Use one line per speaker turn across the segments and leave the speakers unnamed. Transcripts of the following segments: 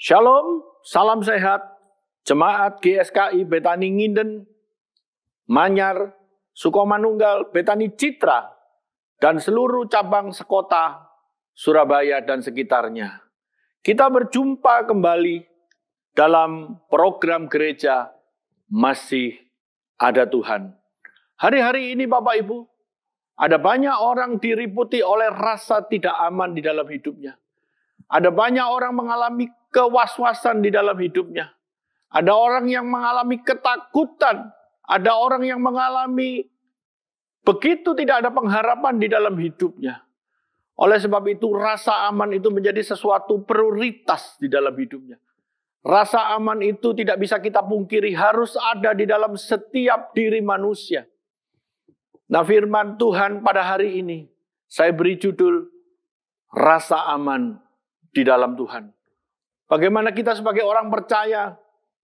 Shalom, salam sehat, jemaat GSKI Betani Nginden, Manyar, Sukomanunggal, Betani Citra, dan seluruh cabang sekota Surabaya dan sekitarnya. Kita berjumpa kembali dalam program gereja Masih Ada Tuhan. Hari-hari ini Bapak Ibu, ada banyak orang diliputi oleh rasa tidak aman di dalam hidupnya. Ada banyak orang mengalami kewaswasan di dalam hidupnya. Ada orang yang mengalami ketakutan. Ada orang yang mengalami begitu tidak ada pengharapan di dalam hidupnya. Oleh sebab itu rasa aman itu menjadi sesuatu prioritas di dalam hidupnya. Rasa aman itu tidak bisa kita pungkiri, harus ada di dalam setiap diri manusia. Nah, firman Tuhan pada hari ini saya beri judul Rasa Aman di dalam Tuhan. Bagaimana kita sebagai orang percaya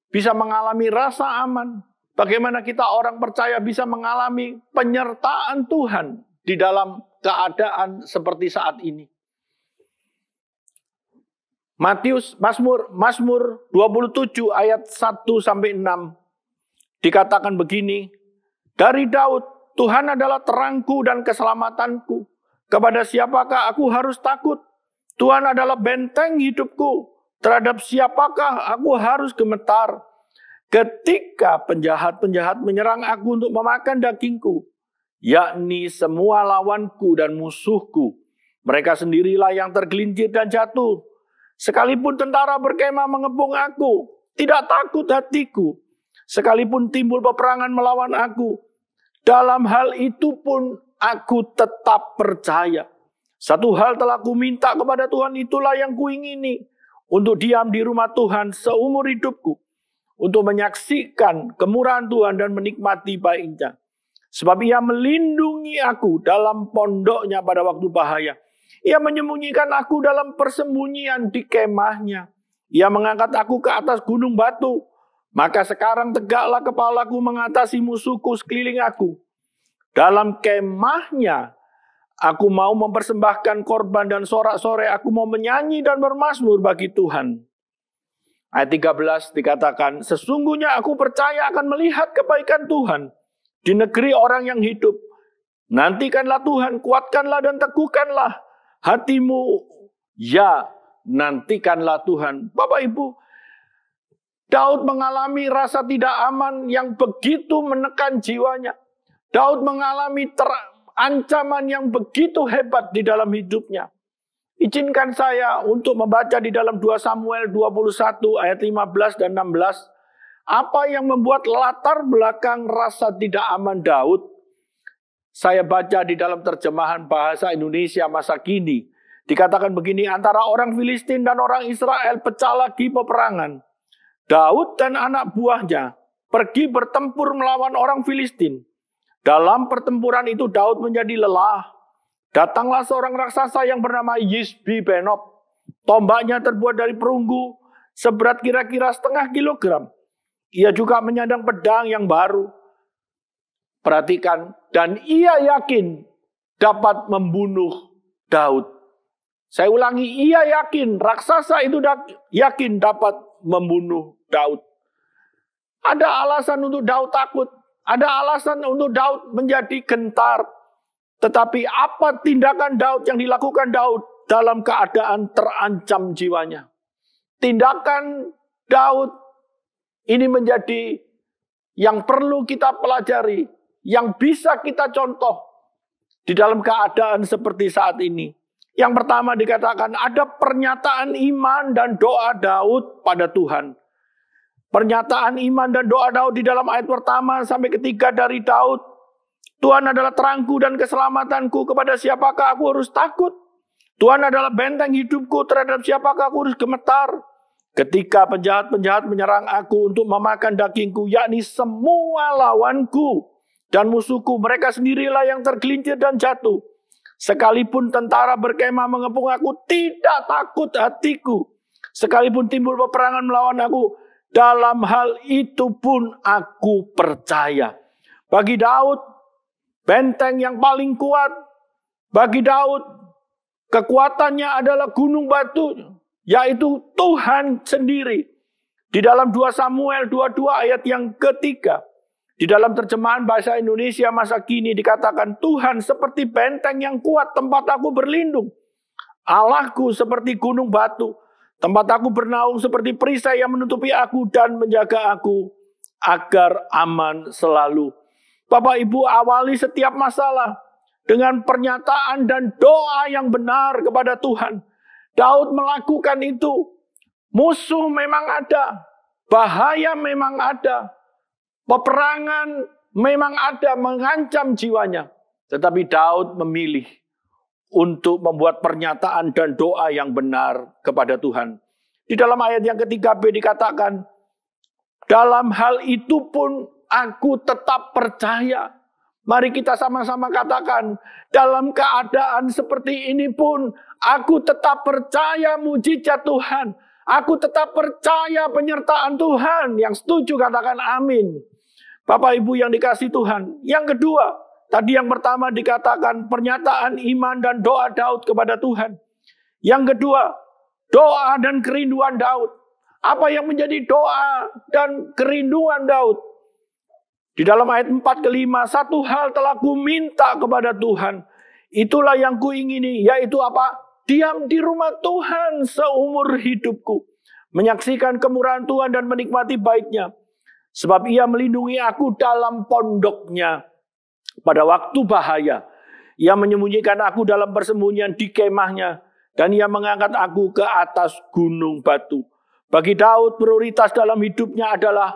bisa mengalami rasa aman? Bagaimana kita orang percaya bisa mengalami penyertaan Tuhan di dalam keadaan seperti saat ini? Mazmur 27 ayat 1-6 dikatakan begini, dari Daud, Tuhan adalah terangku dan keselamatanku. Kepada siapakah aku harus takut? Tuhan adalah benteng hidupku. Terhadap siapakah aku harus gemetar? Ketika penjahat-penjahat menyerang aku untuk memakan dagingku, yakni semua lawanku dan musuhku, mereka sendirilah yang tergelincir dan jatuh. Sekalipun tentara berkemah mengepung aku, tidak takut hatiku. Sekalipun timbul peperangan melawan aku, dalam hal itu pun aku tetap percaya. Satu hal telah kuminta kepada Tuhan, itulah yang kuingini, untuk diam di rumah Tuhan seumur hidupku, untuk menyaksikan kemurahan Tuhan dan menikmati baiknya. Sebab ia melindungi aku dalam pondoknya pada waktu bahaya. Ia menyembunyikan aku dalam persembunyian di kemahnya. Ia mengangkat aku ke atas gunung batu. Maka sekarang tegaklah kepalaku mengatasi musuhku sekeliling aku. Dalam kemahnya aku mau mempersembahkan korban dan sorak-sorai. Aku mau menyanyi dan bermazmur bagi Tuhan. Ayat 13 dikatakan, sesungguhnya aku percaya akan melihat kebaikan Tuhan di negeri orang yang hidup. Nantikanlah Tuhan, kuatkanlah dan teguhkanlah hatimu. Ya, nantikanlah Tuhan. Bapak Ibu, Daud mengalami rasa tidak aman yang begitu menekan jiwanya. Daud mengalami ancaman yang begitu hebat di dalam hidupnya. Izinkan saya untuk membaca di dalam 2 Samuel 21 ayat 15 dan 16. Apa yang membuat latar belakang rasa tidak aman Daud? Saya baca di dalam terjemahan bahasa Indonesia masa kini. Dikatakan begini, antara orang Filistin dan orang Israel pecah lagi peperangan. Daud dan anak buahnya pergi bertempur melawan orang Filistin. Dalam pertempuran itu Daud menjadi lelah. Datanglah seorang raksasa yang bernama Yisbi-Benob. Tombaknya terbuat dari perunggu, seberat kira-kira 0,5 kilogram. Ia juga menyandang pedang yang baru. Perhatikan, dan ia yakin dapat membunuh Daud. Saya ulangi, ia yakin, raksasa itu yakin dapat membunuh Daud. Ada alasan untuk Daud takut. Ada alasan untuk Daud menjadi gentar. Tetapi apa tindakan Daud yang dilakukan Daud dalam keadaan terancam jiwanya? Tindakan Daud ini menjadi yang perlu kita pelajari, yang bisa kita contoh di dalam keadaan seperti saat ini. Yang pertama dikatakan ada pernyataan iman dan doa Daud pada Tuhan. Pernyataan iman dan doa Daud di dalam ayat pertama sampai ketiga dari Daud. Tuhan adalah terangku dan keselamatanku, kepada siapakah aku harus takut? Tuhan adalah benteng hidupku, terhadap siapakah aku harus gemetar? Ketika penjahat-penjahat menyerang aku untuk memakan dagingku, yakni semua lawanku dan musuhku, mereka sendirilah yang tergelincir dan jatuh. Sekalipun tentara berkemah mengepung aku, tidak takut hatiku. Sekalipun timbul peperangan melawan aku, dalam hal itu pun aku percaya. Bagi Daud, benteng yang paling kuat. Bagi Daud, kekuatannya adalah gunung batu. yaitu Tuhan sendiri. Di dalam 2 Samuel 22 ayat yang ketiga, di dalam terjemahan bahasa Indonesia masa kini dikatakan, Tuhan seperti benteng yang kuat tempat aku berlindung. Allahku seperti gunung batu, tempat aku bernaung seperti perisai yang menutupi aku dan menjaga aku agar aman selalu. Bapak Ibu, awali setiap masalah dengan pernyataan dan doa yang benar kepada Tuhan. Daud melakukan itu. Musuh memang ada, bahaya memang ada, peperangan memang ada mengancam jiwanya. Tetapi Daud memilih untuk membuat pernyataan dan doa yang benar kepada Tuhan. Di dalam ayat yang ketiga B dikatakan, dalam hal itu pun aku tetap percaya. Mari kita sama-sama katakan, dalam keadaan seperti ini pun aku tetap percaya mujizat Tuhan. Aku tetap percaya penyertaan Tuhan. Yang setuju katakan amin. Bapak Ibu yang dikasihi Tuhan. Yang kedua, tadi yang pertama dikatakan pernyataan iman dan doa Daud kepada Tuhan. Yang kedua, doa dan kerinduan Daud. Apa yang menjadi doa dan kerinduan Daud? Di dalam ayat 4 ke 5, satu hal telah ku minta kepada Tuhan. Itulah yang ku ingini, yaitu apa? Diam di rumah Tuhan seumur hidupku. Menyaksikan kemurahan Tuhan dan menikmati baiknya. Sebab ia melindungi aku dalam pondoknya. Pada waktu bahaya, ia menyembunyikan aku dalam persembunyian di kemahnya. Dan ia mengangkat aku ke atas gunung batu. Bagi Daud, prioritas dalam hidupnya adalah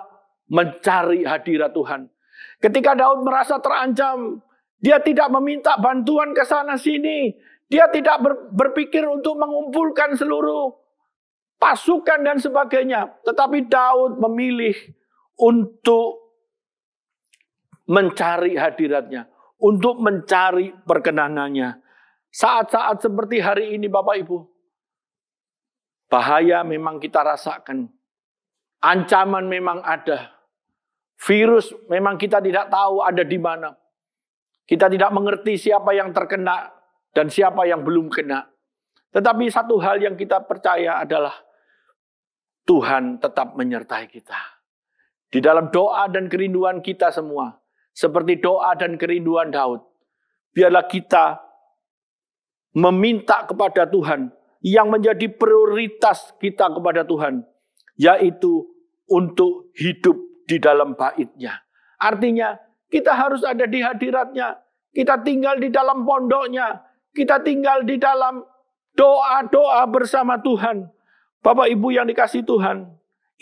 mencari hadirat Tuhan. Ketika Daud merasa terancam, dia tidak meminta bantuan ke sana sini. Dia tidak berpikir untuk mengumpulkan seluruh pasukan dan sebagainya. Tetapi Daud memilih untuk mencari hadiratnya. Untuk mencari perkenanannya. Saat-saat seperti hari ini Bapak Ibu, bahaya memang kita rasakan. Ancaman memang ada. Virus memang kita tidak tahu ada di mana. Kita tidak mengerti siapa yang terkena dan siapa yang belum kena. Tetapi satu hal yang kita percaya adalah Tuhan tetap menyertai kita. Di dalam doa dan kerinduan kita semua, seperti doa dan kerinduan Daud, biarlah kita meminta kepada Tuhan yang menjadi prioritas kita kepada Tuhan, yaitu untuk hidup di dalam bait-Nya. Artinya, kita harus ada di hadirat-Nya. Kita tinggal di dalam pondok-Nya. Kita tinggal di dalam doa-doa bersama Tuhan. Bapak Ibu yang dikasihi Tuhan,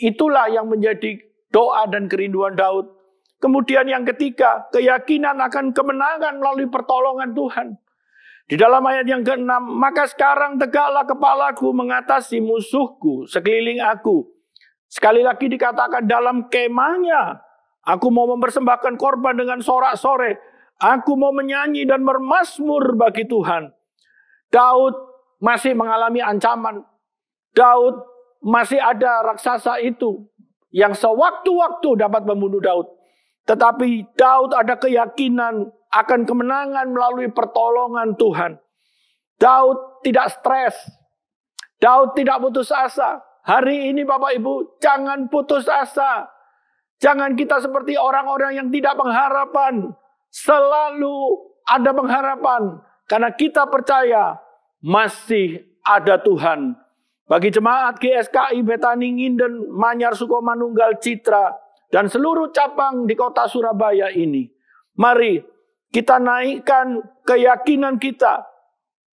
itulah yang menjadi doa dan kerinduan Daud. Kemudian yang ketiga, keyakinan akan kemenangan melalui pertolongan Tuhan. Di dalam ayat yang ke-6, maka sekarang tegaklah kepalaku mengatasi musuhku sekeliling aku. Sekali lagi dikatakan dalam kemahnya, aku mau mempersembahkan korban dengan sorak-sore. Aku mau menyanyi dan bermazmur bagi Tuhan. Daud masih mengalami ancaman. Daud masih ada raksasa itu yang sewaktu-waktu dapat membunuh Daud. Tetapi Daud ada keyakinan akan kemenangan melalui pertolongan Tuhan. Daud tidak stres. Daud tidak putus asa. Hari ini Bapak Ibu, jangan putus asa. Jangan kita seperti orang-orang yang tidak pengharapan. Selalu ada pengharapan. Karena kita percaya masih ada Tuhan. Bagi jemaat GSKI Betani Nginden, Manyar Sukomanunggal Citra, dan seluruh cabang di kota Surabaya ini, mari kita naikkan keyakinan kita.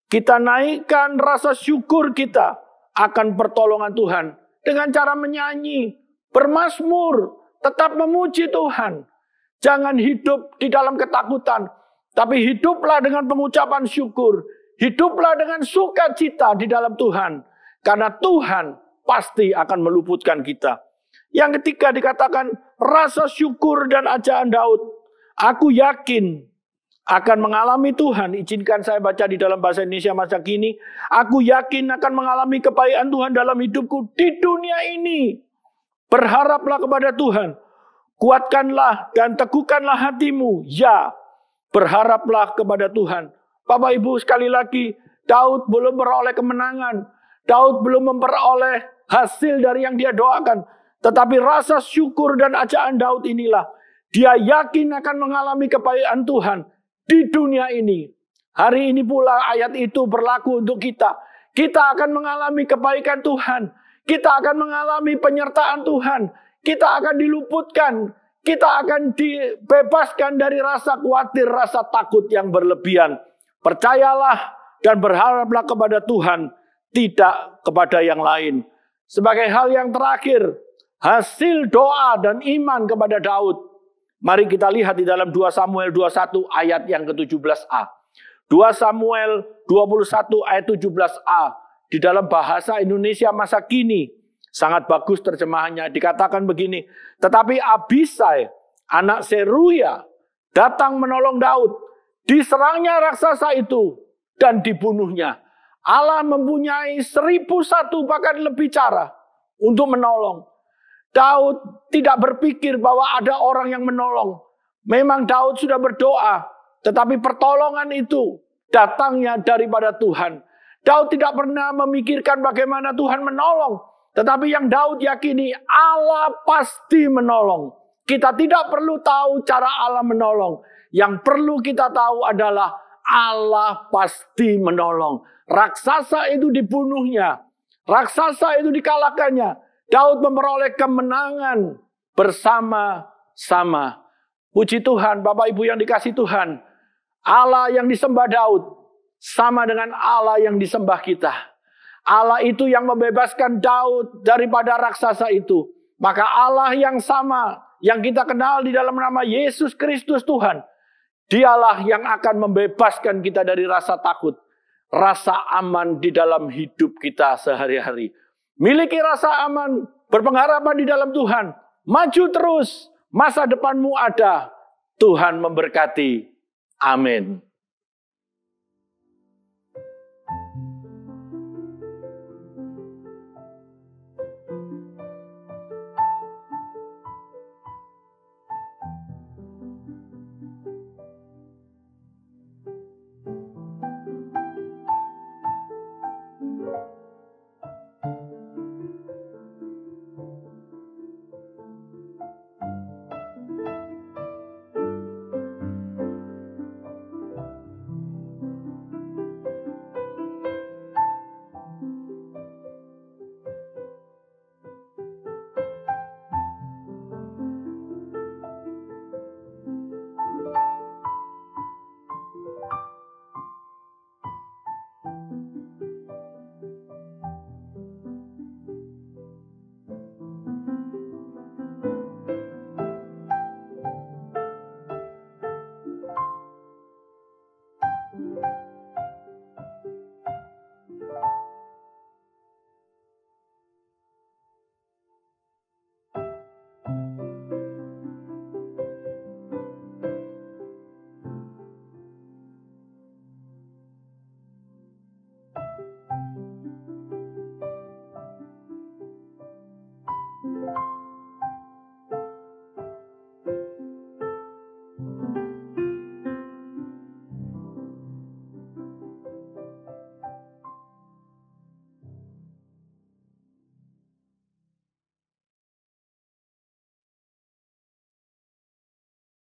Kita naikkan rasa syukur kita akan pertolongan Tuhan. Dengan cara menyanyi, bermazmur, tetap memuji Tuhan. Jangan hidup di dalam ketakutan. Tapi hiduplah dengan pengucapan syukur. Hiduplah dengan sukacita di dalam Tuhan. Karena Tuhan pasti akan meluputkan kita. Yang ketiga dikatakan rasa syukur dan ajaan Daud. Aku yakin akan mengalami Tuhan. Izinkan saya baca di dalam bahasa Indonesia masa kini. Aku yakin akan mengalami kebaikan Tuhan dalam hidupku di dunia ini. Berharaplah kepada Tuhan. Kuatkanlah dan teguhkanlah hatimu. Ya, berharaplah kepada Tuhan. Bapak Ibu sekali lagi, Daud belum beroleh kemenangan. Daud belum memperoleh hasil dari yang dia doakan. Tetapi rasa syukur dan ajaan Daud inilah, dia yakin akan mengalami kebaikan Tuhan di dunia ini. Hari ini pula ayat itu berlaku untuk kita. Kita akan mengalami kebaikan Tuhan. Kita akan mengalami penyertaan Tuhan. Kita akan diluputkan. Kita akan dibebaskan dari rasa khawatir, rasa takut yang berlebihan. Percayalah dan berharaplah kepada Tuhan, tidak kepada yang lain. Sebagai hal yang terakhir, hasil doa dan iman kepada Daud. Mari kita lihat di dalam 2 Samuel 21 ayat yang ke-17a. 2 Samuel 21 ayat 17a. Di dalam bahasa Indonesia masa kini, sangat bagus terjemahannya. Dikatakan begini, tetapi Abisai, anak Seruya, datang menolong Daud. Diserangnya raksasa itu dan dibunuhnya. Allah mempunyai 1001 bahkan lebih cara untuk menolong. Daud tidak berpikir bahwa ada orang yang menolong. Memang Daud sudah berdoa, tetapi pertolongan itu datangnya daripada Tuhan. Daud tidak pernah memikirkan bagaimana Tuhan menolong. Tetapi yang Daud yakini, Allah pasti menolong. Kita tidak perlu tahu cara Allah menolong. Yang perlu kita tahu adalah Allah pasti menolong. Raksasa itu dibunuhnya. Raksasa itu dikalahkannya. Daud memperoleh kemenangan bersama-sama. Puji Tuhan, Bapak Ibu yang dikasih Tuhan. Allah yang disembah Daud sama dengan Allah yang disembah kita. Allah itu yang membebaskan Daud daripada raksasa itu. Maka Allah yang sama yang kita kenal di dalam nama Yesus Kristus Tuhan, dialah yang akan membebaskan kita dari rasa takut, rasa aman di dalam hidup kita sehari-hari. Miliki rasa aman, berpengharapan di dalam Tuhan. Maju terus, masa depanmu ada. Tuhan memberkati. Amin.